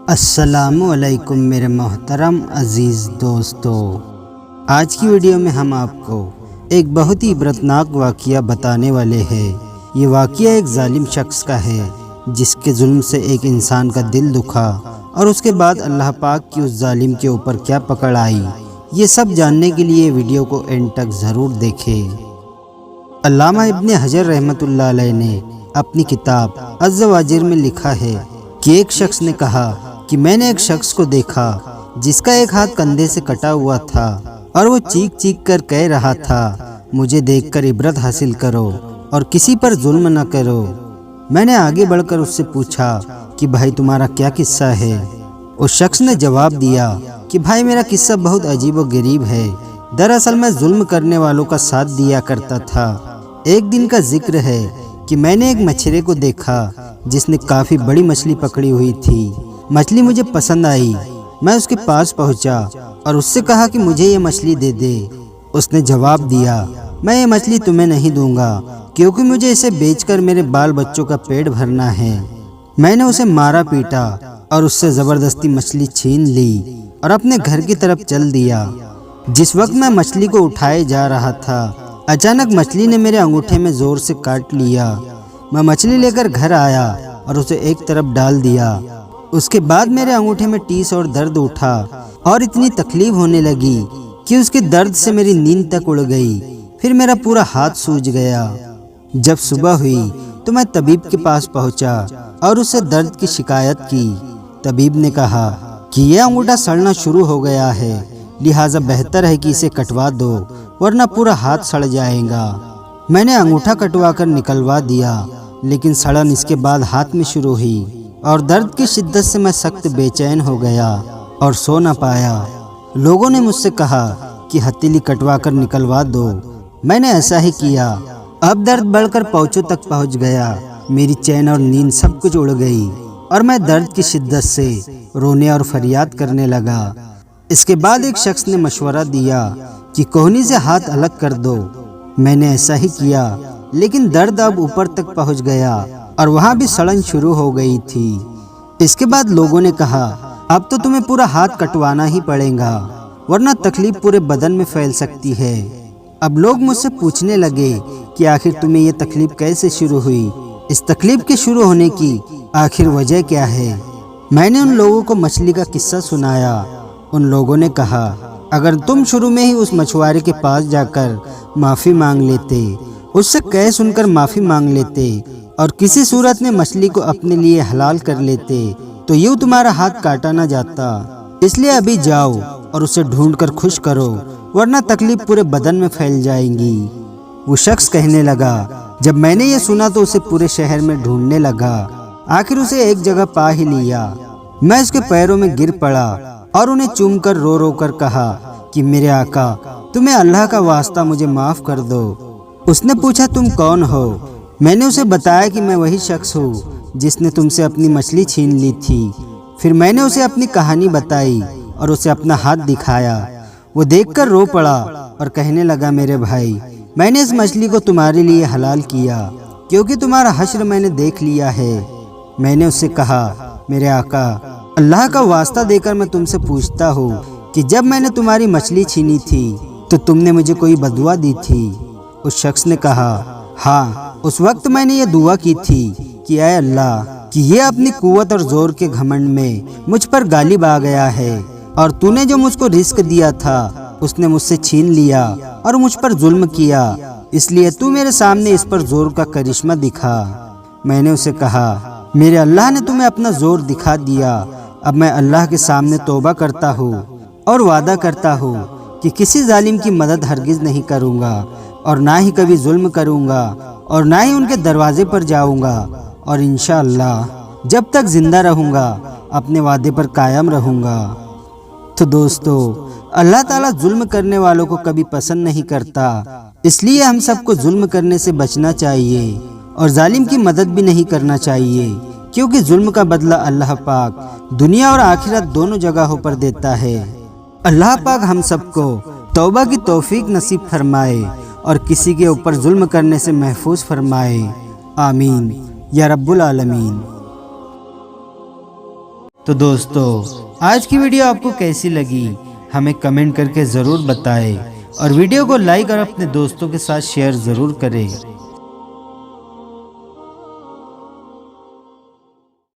السلام علیکم میرے محترم عزیز دوستو، آج کی ویڈیو میں ہم آپ کو ایک بہت ہی عبرتناک واقعہ بتانے والے ہیں۔ یہ واقعہ ایک ظالم شخص کا ہے جس کے ظلم سے ایک انسان کا دل دکھا اور اس کے بعد اللہ پاک کی اس ظالم کے اوپر کیا پکڑ آئی، یہ سب جاننے کے لیے ویڈیو کو اینڈ تک ضرور دیکھیں۔ علامہ ابن حجر رحمۃ اللہ علیہ نے اپنی کتاب الزواجر میں لکھا ہے کہ ایک شخص نے کہا کہ میں نے ایک شخص کو دیکھا جس کا ایک ہاتھ کندھے سے کٹا ہوا تھا اور وہ چیخ چیخ کر کہہ رہا تھا، مجھے دیکھ کر عبرت حاصل کرو اور کسی پر ظلم نہ کرو۔ میں نے آگے بڑھ کر اس سے پوچھا کہ بھائی تمہارا کیا قصہ ہے؟ اس شخص نے جواب دیا کہ بھائی میرا قصہ بہت عجیب و غریب ہے۔ دراصل میں ظلم کرنے والوں کا ساتھ دیا کرتا تھا۔ ایک دن کا ذکر ہے کہ میں نے ایک مچھرے کو دیکھا جس نے کافی بڑی مچھلی پکڑی ہوئی تھی۔ مچھلی مجھے پسند آئی، میں اس کے پاس پہنچا اور اس سے کہا کہ مجھے یہ مچھلی دے دے۔ اس نے جواب دیا، میں یہ مچھلی تمہیں نہیں دوں گا کیونکہ مجھے اسے بیچ کر میرے بال بچوں کا پیٹ بھرنا ہے۔ میں نے اسے مارا پیٹا اور اس سے زبردستی مچھلی چھین لی اور اپنے گھر کی طرف چل دیا۔ جس وقت میں مچھلی کو اٹھائے جا رہا تھا، اچانک مچھلی نے میرے انگوٹھے میں زور سے کاٹ لیا۔ میں مچھلی لے کر گھر آیا اور اسے ایک طرف ڈال دیا۔ اس کے بعد میرے انگوٹھے میں ٹیس اور درد اٹھا اور اتنی تکلیف ہونے لگی کہ اس کے درد سے میری نیند تک اڑ گئی۔ پھر میرا پورا ہاتھ سوج گیا۔ جب صبح ہوئی تو میں طبیب کے پاس پہنچا اور اس سے درد کی شکایت کی۔ طبیب نے کہا کہ یہ انگوٹھا سڑنا شروع ہو گیا ہے، لہٰذا بہتر ہے کہ اسے کٹوا دو ورنہ پورا ہاتھ سڑ جائے گا۔ میں نے انگوٹھا کٹوا کر نکلوا دیا، لیکن سڑن اس کے بعد ہاتھ میں شروع ہوئی اور درد کی شدت سے میں سخت بے چین ہو گیا اور سو نہ پایا۔ لوگوں نے مجھ سے کہا کہ ہتھیلی کٹوا کر نکلوا دو۔ میں نے ایسا ہی کیا۔ اب درد بڑھ کر پاؤں تک پہنچ گیا۔ میری چین اور نیند سب کچھ اڑ گئی اور میں درد کی شدت سے رونے اور فریاد کرنے لگا۔ اس کے بعد ایک شخص نے مشورہ دیا کہ کوہنی سے ہاتھ الگ کر دو۔ میں نے ایسا ہی کیا، لیکن درد اب اوپر تک پہنچ گیا اور وہاں بھی سڑن شروع ہو گئی تھی۔ اس کے بعد لوگوں نے کہا اب تو تمہیں پورا ہاتھ کٹوانا ہی پڑے گا ورنہ تکلیف پورے بدن میں پھیل سکتی ہے۔ اب لوگ مجھ سے پوچھنے لگے کہ آخر تمہیں یہ تکلیف کیسے شروع ہوئی؟ اس تکلیف کے شروع ہونے کی آخر وجہ کیا ہے؟ میں نے ان لوگوں کو مچھلی کا قصہ سنایا۔ ان لوگوں نے کہا اگر تم شروع میں ہی اس مچھوارے کے پاس جا کر معافی مانگ لیتے، اس سے کہہ سن کر معافی مانگ لیتے اور کسی صورت میں مچھلی کو اپنے لیے حلال کر لیتے تو یوں تمہارا ہاتھ کاٹا نہ جاتا۔ اس لیے ابھی جاؤ اور اسے ڈھونڈ کر خوش کرو ورنہ تکلیف پورے بدن میں پھیل جائیں گی۔ وہ شخص کہنے لگا جب میں نے یہ سنا تو اسے پورے شہر میں ڈھونڈنے لگا۔ آخر اسے ایک جگہ پا ہی لیا۔ میں اس کے پیروں میں گر پڑا اور انہیں چوم کر رو رو کر کہا کہ میرے آقا تمہیں اللہ کا واسطہ مجھے معاف کر دو۔ اس نے پوچھا تم کون ہو؟ میں نے اسے بتایا کہ میں وہی شخص ہوں جس نے تم سے اپنی مچھلی چھین لی تھی۔ پھر میں نے اسے اپنی کہانی بتائی اور اسے اپنا ہاتھ دکھایا۔ وہ دیکھ کر رو پڑا اور کہنے لگا میرے بھائی میں نے اس مچھلی کو تمہارے لیے حلال کیا کیونکہ تمہارا حشر میں نے دیکھ لیا ہے۔ میں نے اس سے کہا میرے آقا اللہ کا واسطہ دے کر میں تم سے پوچھتا ہوں کہ جب میں نے تمہاری مچھلی چھینی تھی تو تم نے مجھے کوئی بددعا دی تھی؟ اس شخص نے کہا ہاں، اس وقت میں نے یہ دعا کی تھی کہ اے اللہ کہ یہ اپنی قوت اور زور کے گھمنڈ میں مجھ پر غالب آ گیا ہے اور تو نے جو مجھ کو رزق دیا تھا اس نے مجھ سے چھین لیا اور مجھ پر ظلم کیا، اس لیے تو میرے سامنے اس پر زور کا کرشمہ دکھا۔ میں نے اسے کہا میرے اللہ نے تمہیں اپنا زور دکھا دیا، اب میں اللہ کے سامنے توبہ کرتا ہوں اور وعدہ کرتا ہوں کہ کسی ظالم کی مدد ہرگز نہیں کروں گا اور نہ ہی کبھی ظلم کروں گا اور نہ ہی ان کے دروازے پر جاؤں گا، اور انشاءاللہ جب تک زندہ رہوں گا اپنے وعدے پر قائم رہوں گا۔ تو دوستو اللہ تعالیٰ ظلم کرنے والوں کو کبھی پسند نہیں کرتا، اس لیے ہم سب کو ظلم کرنے سے بچنا چاہیے اور ظالم کی مدد بھی نہیں کرنا چاہیے، کیونکہ ظلم کا بدلہ اللہ پاک دنیا اور آخرت دونوں جگہوں پر دیتا ہے۔ اللہ پاک ہم سب کو توبہ کی توفیق نصیب فرمائے اور کسی کے اوپر ظلم کرنے سے محفوظ فرمائے، آمین یا رب العالمین۔ تو دوستو آج کی ویڈیو آپ کو کیسی لگی ہمیں کمنٹ کر کے ضرور بتائیں، اور ویڈیو کو لائک اور اپنے دوستوں کے ساتھ شیئر ضرور کریں۔